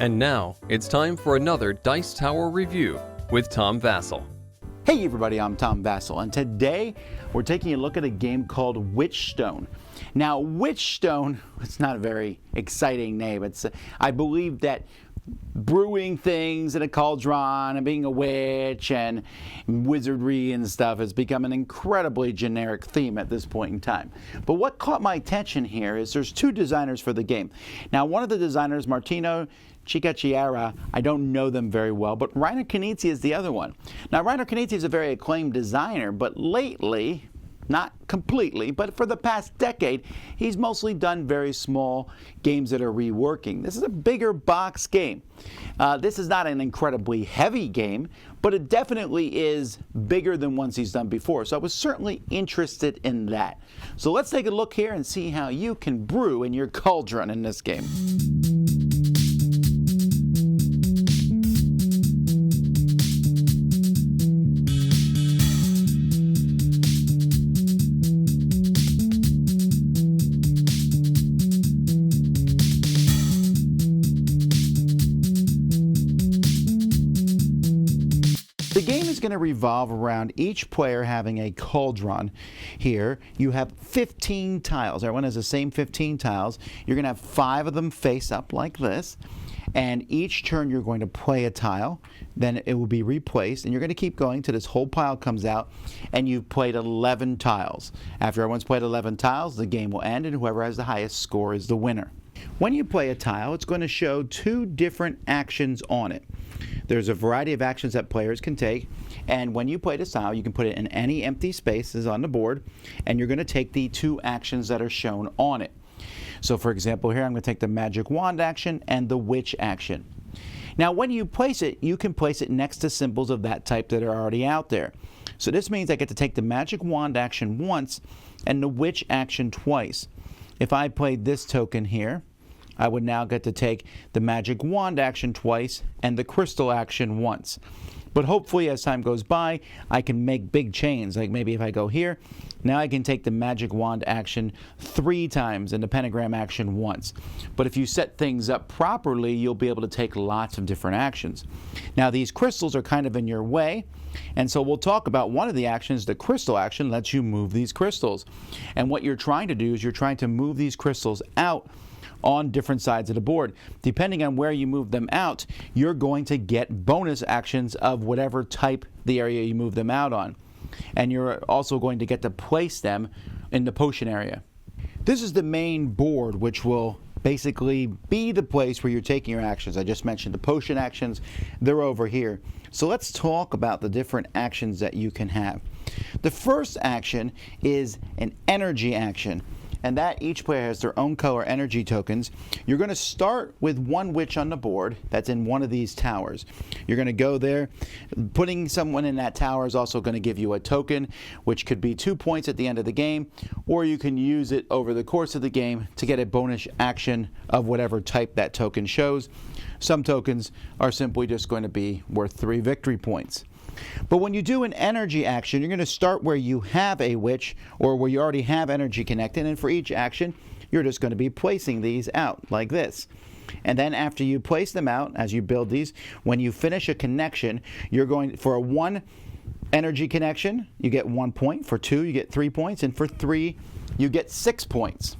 And now, it's time for another Dice Tower review with Tom Vasel. Hey everybody, I'm Tom Vasel, and today we're taking a look at a game called Witchstone. Now, Witchstone, it's not a very exciting name. I believe that brewing things in a cauldron and being a witch and wizardry and stuff has become an incredibly generic theme at this point in time. But what caught my attention here is there's two designers for the game. Now, one of the designers, Martino Cicacciara, I don't know them very well, but Reiner Knizia is the other one. Now, Reiner Knizia is a very acclaimed designer, but lately, not completely, but for the past decade, he's mostly done very small games that are reworking. This is a bigger box game. This is not an incredibly heavy game, but it definitely is bigger than ones he's done before. So I was certainly interested in that. So let's take a look here and see how you can brew in your cauldron in this game. The game is going to revolve around each player having a cauldron. Here you have 15 tiles. Everyone has the same 15 tiles. You're going to have 5 of them face up like this, and each turn you're going to play a tile, then it will be replaced, and you're going to keep going till this whole pile comes out and you've played 11 tiles. After everyone's played 11 tiles, the game will end and whoever has the highest score is the winner. When you play a tile, it's going to show 2 different actions on it. There's a variety of actions that players can take, and when you play this tile, you can put it in any empty spaces on the board, and you're going to take the 2 actions that are shown on it. So for example, here I'm going to take the magic wand action and the witch action. Now when you place it, you can place it next to symbols of that type that are already out there. So this means I get to take the magic wand action once and the witch action twice. If I played this token here, I would now get to take the magic wand action twice and the crystal action once. But hopefully as time goes by, I can make big chains. Like maybe if I go here, now I can take the magic wand action 3 times and the pentagram action once. But if you set things up properly, you'll be able to take lots of different actions. Now these crystals are kind of in your way, and so we'll talk about one of the actions. The crystal action lets you move these crystals. And what you're trying to do is you're trying to move these crystals out on different sides of the board. Depending on where you move them out, you're going to get bonus actions of whatever type the area you move them out on. And you're also going to get to place them in the potion area. This is the main board, which will basically be the place where you're taking your actions. I just mentioned the potion actions. They're over here. So let's talk about the different actions that you can have. The first action is an energy action, and that each player has their own color energy tokens. You're going to start with 1 witch on the board that's in one of these towers. You're going to go there. Putting someone in that tower is also going to give you a token, which could be 2 points at the end of the game, or you can use it over the course of the game to get a bonus action of whatever type that token shows. Some tokens are simply just going to be worth 3 victory points. But when you do an energy action, you're going to start where you have a witch or where you already have energy connected, and for each action, you're just going to be placing these out like this. And then after you place them out, as you build these, when you finish a connection, you're going for a 1 energy connection, you get 1 point. For 2, you get 3 points, and for 3, you get 6 points.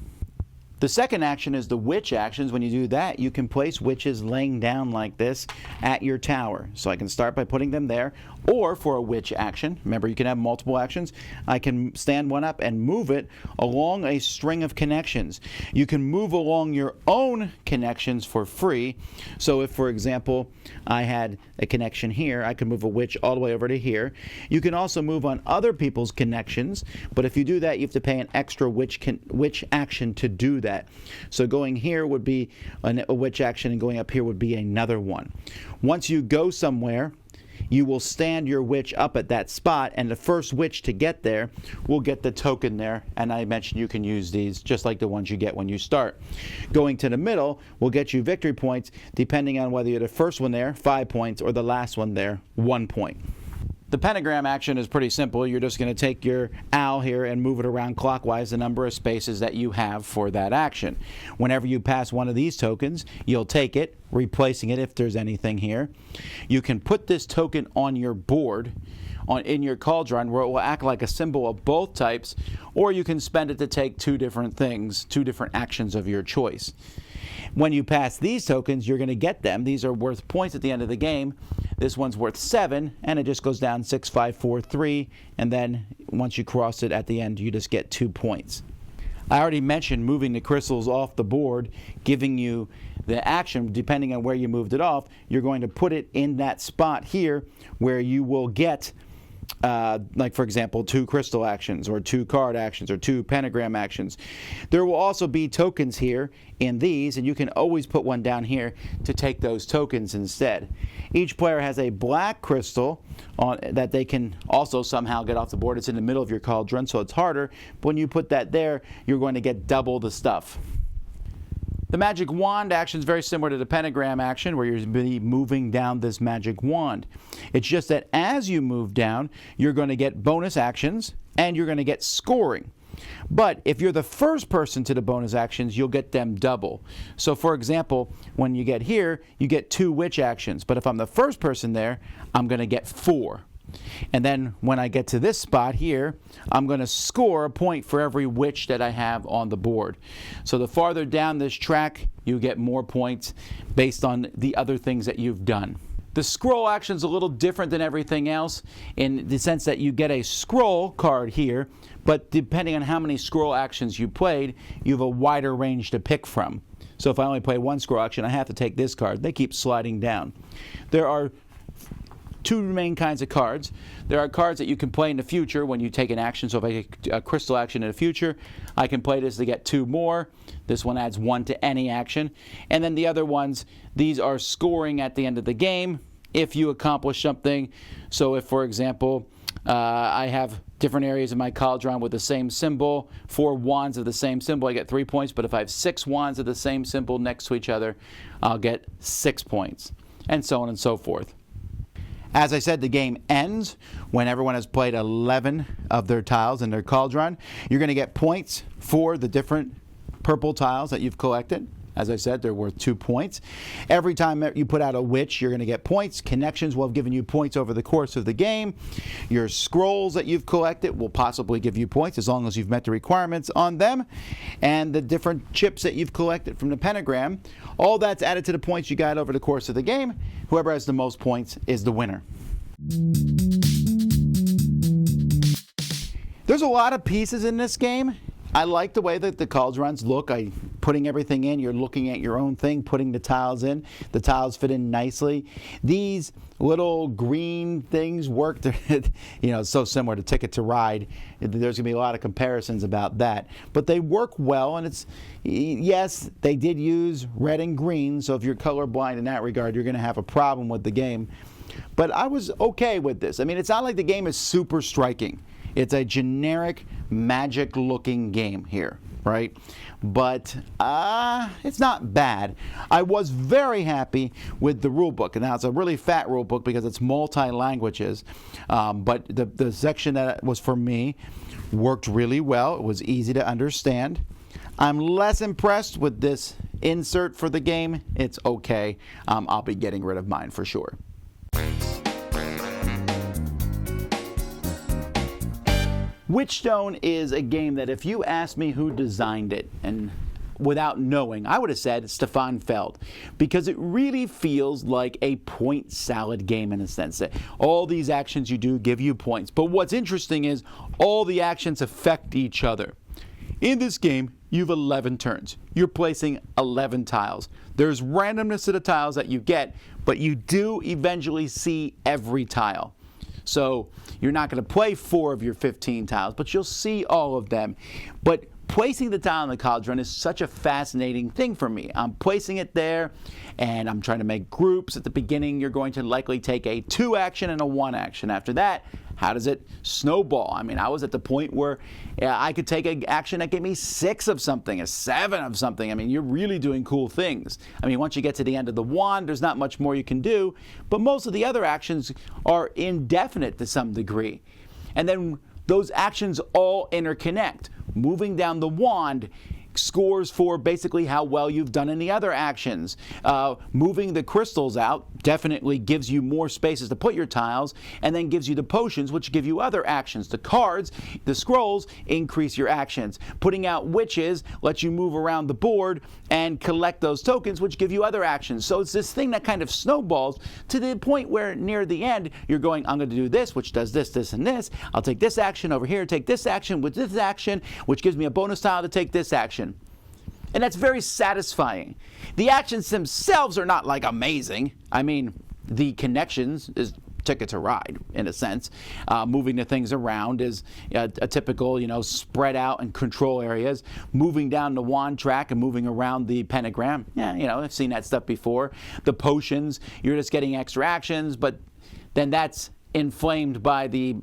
The second action is the witch actions. When you do that, you can place witches laying down like this at your tower. So I can start by putting them there, or for a witch action, remember you can have multiple actions, I can stand one up and move it along a string of connections. You can move along your own connections for free. So if, for example, I had a connection here, I could move a witch all the way over to here. You can also move on other people's connections, but if you do that, you have to pay an extra witch action to do that. So going here would be a witch action, and going up here would be another one. Once you go somewhere, you will stand your witch up at that spot, and the first witch to get there will get the token there. And I mentioned you can use these just like the ones you get when you start. Going to the middle will get you victory points, depending on whether you're the first one there, 5 points, or the last one there, 1 point. The pentagram action is pretty simple. You're just going to take your owl here and move it around clockwise the number of spaces that you have for that action. Whenever you pass one of these tokens, you'll take it, replacing it if there's anything here. You can put this token on your board in your cauldron where it will act like a symbol of both types, or you can spend it to take two different things, two different actions of your choice. When you pass these tokens, you're going to get them. These are worth points at the end of the game. This one's worth 7, and it just goes down 6, 5, 4, 3, and then once you cross it at the end, you just get 2 points. I already mentioned moving the crystals off the board, giving you the action. Depending on where you moved it off, you're going to put it in that spot here where you will get like for example 2 crystal actions or 2 card actions or 2 pentagram actions. There will also be tokens here in these, and you can always put one down here to take those tokens instead. Each player has a black crystal that they can also somehow get off the board. It's in the middle of your cauldron, so it's harder, but when you put that there, you're going to get double the stuff. The magic wand action is very similar to the pentagram action, where you're going to be moving down this magic wand. It's just that as you move down, you're going to get bonus actions and you're going to get scoring. But if you're the first person to the bonus actions, you'll get them double. So for example, when you get here, you get 2 witch actions. But if I'm the first person there, I'm going to get 4. And then when I get to this spot here, I'm going to score a point for every witch that I have on the board. So the farther down this track, you get more points based on the other things that you've done. The scroll action is a little different than everything else in the sense that you get a scroll card here, but depending on how many scroll actions you played, you have a wider range to pick from. So if I only play 1 scroll action, I have to take this card. They keep sliding down. There are 2 main kinds of cards. There are cards that you can play in the future when you take an action. So if I take a crystal action in the future, I can play this to get 2 more. This one adds 1 to any action. And then the other ones, these are scoring at the end of the game if you accomplish something. So if, for example, I have different areas in my cauldron with the same symbol, 4 wands of the same symbol, I get 3 points. But if I have 6 wands of the same symbol next to each other, I'll get 6 points, and so on and so forth. As I said, the game ends when everyone has played 11 of their tiles in their cauldron. You're going to get points for the different purple tiles that you've collected. As I said, they're worth 2 points. Every time you put out a witch, you're going to get points. Connections will have given you points over the course of the game. Your scrolls that you've collected will possibly give you points as long as you've met the requirements on them. And the different chips that you've collected from the pentagram, all that's added to the points you got over the course of the game. Whoever has the most points is the winner. There's a lot of pieces in this game. I like the way that the cauldrons look. Putting everything in, you're looking at your own thing, putting the tiles in. The tiles fit in nicely. These little green things work. It's so similar to Ticket to Ride. There's going to be a lot of comparisons about that. But they work well, and yes, they did use red and green, so if you're colorblind in that regard, you're going to have a problem with the game. But I was okay with this. I mean, it's not like the game is super striking. It's a generic, magic-looking game here, right? But it's not bad. I was very happy with the rule book. And now it's a really fat rule book because it's multi-languages. But the section that was for me worked really well. It was easy to understand. I'm less impressed with this insert for the game. It's okay. I'll be getting rid of mine for sure. Witchstone is a game that if you asked me who designed it, and without knowing, I would have said Stefan Feld, because it really feels like a point salad game in a sense. That all these actions you do give you points. But what's interesting is all the actions affect each other. In this game, you have 11 turns. You're placing 11 tiles. There's randomness to the tiles that you get, but you do eventually see every tile. So you're not going to play 4 of your 15 tiles, but you'll see all of them. But placing the tile in the cauldron is such a fascinating thing for me. I'm placing it there, and I'm trying to make groups. At the beginning, you're going to likely take a 2 action and a 1 action. After that, how does it snowball? I mean, I was at the point where I could take an action that gave me 6 of something, a 7 of something. I mean, you're really doing cool things. I mean, once you get to the end of the wand, there's not much more you can do, but most of the other actions are indefinite to some degree. And then those actions all interconnect. Moving down the wand scores for basically how well you've done in the other actions. Moving the crystals out definitely gives you more spaces to put your tiles, and then gives you the potions, which give you other actions. The cards, the scrolls, increase your actions. Putting out witches lets you move around the board and collect those tokens, which give you other actions. So it's this thing that kind of snowballs to the point where near the end you're going, I'm going to do this, which does this, this, and this. I'll take this action over here, take this action with this action, which gives me a bonus tile to take this action. And that's very satisfying. The actions themselves are not like amazing. I mean, the connections is Ticket to Ride in a sense. Moving the things around is a typical, spread out and control areas. Moving down the wand track and moving around the pentagram. Yeah, I've seen that stuff before. The potions, you're just getting extra actions, but then that's inflamed by the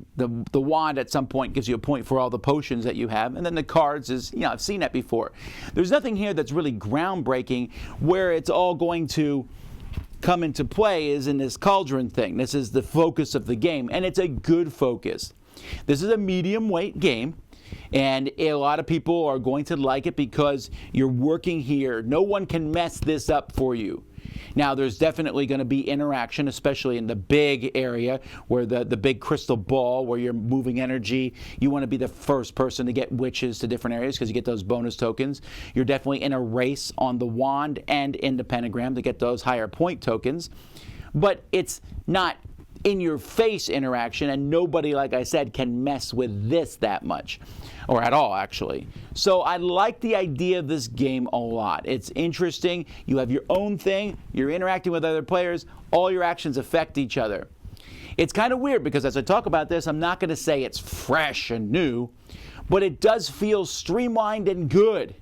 wand at some point, gives you a point for all the potions that you have. And then the cards is, I've seen that before. There's nothing here that's really groundbreaking. Where it's all going to come into play is in this cauldron thing. This is the focus of the game, and it's a good focus. This is a medium weight game, and a lot of people are going to like it because you're working here. No one can mess this up for you. Now, there's definitely going to be interaction, especially in the big area where the big crystal ball where you're moving energy. You want to be the first person to get witches to different areas because you get those bonus tokens. You're definitely in a race on the wand and in the pentagram to get those higher point tokens. But it's not in your face interaction, and nobody, like I said, can mess with this that much, or at all actually. So I like the idea of this game a lot. It's interesting. You have your own thing, you're interacting with other players, all your actions affect each other. It's kind of weird because as I talk about this, I'm not going to say it's fresh and new, but it does feel streamlined and good.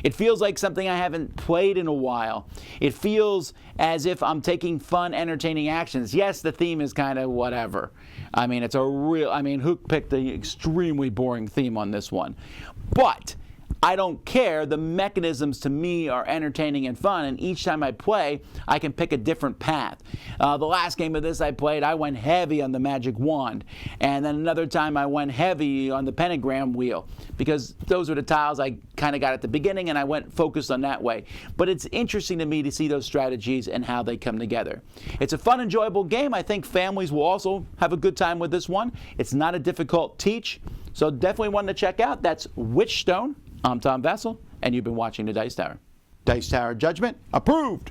It feels like something I haven't played in a while. It feels as if I'm taking fun, entertaining actions. Yes, the theme is kind of whatever. I mean, who picked the extremely boring theme on this one? But I don't care. The mechanisms to me are entertaining and fun, and each time I play, I can pick a different path. The last game of this I played, I went heavy on the magic wand, and then another time I went heavy on the pentagram wheel, because those were the tiles I kind of got at the beginning, and I went focused on that way. But it's interesting to me to see those strategies and how they come together. It's a fun, enjoyable game. I think families will also have a good time with this one. It's not a difficult teach, so definitely one to check out. That's Witchstone. I'm Tom Vasel, and you've been watching the Dice Tower. Dice Tower Judgment approved.